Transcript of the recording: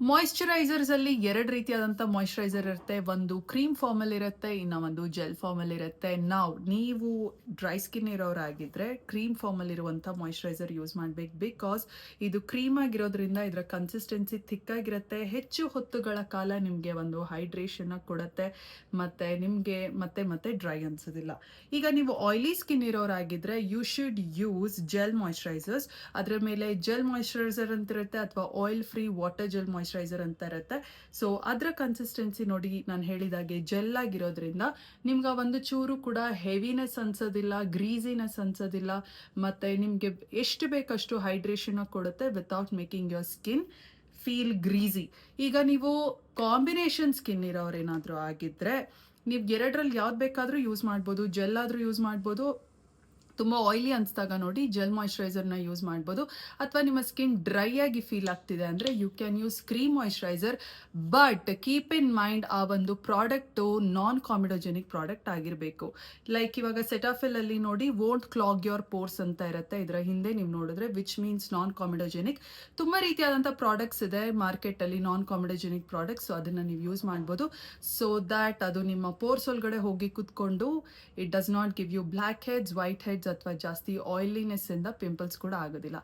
Moisturisers ಅಲ್ಲಿ 2 ರೀತಿಯಾದಂಥ moisturiser ಇರುತ್ತೆ. ಒಂದು ಕ್ರೀಮ್ ಫಾರ್ಮಲ್ಲಿ ಇರುತ್ತೆ, ಇನ್ನ ಒಂದು ಜೆಲ್ ಫಾರ್ಮಲ್ಲಿ ಇರುತ್ತೆ. ನೀವು ಡ್ರೈ ಸ್ಕಿನ್ ಇರೋರಾಗಿದ್ರೆ ಕ್ರೀಮ್ ಫಾರ್ಮಲ್ಲಿ ಇರುವಂಥ ಮಾಯಿಶ್ಚರೈಸರ್ ಯೂಸ್ ಮಾಡ್ಬೇಕು. ಬಿಕಾಸ್ ಇದು ಕ್ರೀಮ್ ಆಗಿರೋದ್ರಿಂದ ಇದರ ಕನ್ಸಿಸ್ಟೆನ್ಸಿ ಥಿಕ್ ಆಗಿರುತ್ತೆ. ಹೆಚ್ಚು ಹೊತ್ತುಗಳ ಕಾಲ ನಿಮಗೆ ಒಂದು ಹೈಡ್ರೇಷನ್ ಕೊಡುತ್ತೆ. ಮತ್ತೆ ನಿಮಗೆ ಮತ್ತೆ ಡ್ರೈ ಅನ್ಸೋದಿಲ್ಲ. ಈಗ ನೀವು ಆಯಿಲಿ ಸ್ಕಿನ್ ಇರೋರಾಗಿದ್ರೆ you should use gel moisturisers. ಅದರ ಮೇಲೆ ಜೆಲ್ ಮಾಯಿಶ್ಚರೈಸರ್ ಅಂತ ಇರುತ್ತೆ ಅಥವಾ oil free water gel moisturiser ಅಂತ ಇರುತ್ತೆ. ಸೊ ಅದರ ಕನ್ಸಿಸ್ಟೆನ್ಸಿ ನೋಡಿ, ನಾನು ಹೇಳಿದಾಗೆ ಜೆಲ್ ಆಗಿರೋದ್ರಿಂದ ನಿಮ್ಗೆ ಒಂದು ಚೂರು ಕೂಡ ಹೆವಿನೆಸ್ ಅನ್ಸೋದಿಲ್ಲ, ಗ್ರೀಸಿನೆಸ್ ಅನ್ಸೋದಿಲ್ಲ, ಮತ್ತೆ ನಿಮಗೆ ಎಷ್ಟು ಬೇಕಷ್ಟು ಹೈಡ್ರೇಷನ್ ಕೊಡುತ್ತೆ without making your skin feel greasy. ಈಗ ನೀವು ಕಾಂಬಿನೇಷನ್ ಸ್ಕಿನ್ ಇರೋರೇನಾದರೂ ಆಗಿದ್ರೆ ನೀವು ಎರಡರಲ್ಲಿ ಯಾವ್ದು ಬೇಕಾದರೂ ಯೂಸ್ ಮಾಡ್ಬೋದು. ಜೆಲ್ ಆದರೂ ಯೂಸ್ ಮಾಡ್ಬೋದು, ತುಂಬ ಆಯಿಲಿ ಅನಿಸಿದಾಗ ನೋಡಿ ಜೆಲ್ ಮಾಯಿಶ್ಚರೈಸರ್ನ ಯೂಸ್ ಮಾಡ್ಬೋದು. ಅಥವಾ ನಿಮ್ಮ ಸ್ಕಿನ್ ಡ್ರೈ ಆಗಿ ಫೀಲ್ ಆಗ್ತಿದೆ ಅಂದರೆ you can use cream moisturiser. But keep in mind ಆ ಒಂದು ಪ್ರಾಡಕ್ಟು ನಾನ್ ಕಾಮಿಡೋಜೆನಿಕ್ ಪ್ರಾಡಕ್ಟ್ ಆಗಿರಬೇಕು. ಲೈಕ್ ಇವಾಗ ಸೆಟಾಫಿಲಲ್ಲಿ ನೋಡಿ ವೋಂಟ್ ಕ್ಲಾಗ್ ಯೋರ್ ಪೋರ್ಸ್ ಅಂತ ಇರುತ್ತೆ, ಇದರ ಹಿಂದೆ ನೀವು ನೋಡಿದ್ರೆ ವಿಚ್ ಮೀನ್ಸ್ ನಾನ್ ಕಾಮಿಡೋಜೆನಿಕ್. ತುಂಬ ರೀತಿಯಾದಂಥ ಪ್ರಾಡಕ್ಟ್ಸ್ ಇದೆ ಮಾರ್ಕೆಟಲ್ಲಿ ನಾನ್ ಕಾಮಿಡೋಜೆನಿಕ್ ಪ್ರಾಡಕ್ಟ್ಸ್. ಸೊ ಅದನ್ನು ನೀವು ಯೂಸ್ ಮಾಡ್ಬೋದು. ಸೊ ದ್ಯಾಟ್ ಅದು ನಿಮ್ಮ ಪೋರ್ಸ್ ಒಳಗಡೆ ಹೋಗಿ ಕುತ್ಕೊಂಡು it does not give you blackheads, whiteheads ಅಥವಾ ಜಾಸ್ತಿ ಆಯಿಲಿನೆಸ್ ಇಂದ ಪಿಂಪಲ್ಸ್ ಕೂಡ ಆಗೋದಿಲ್ಲ.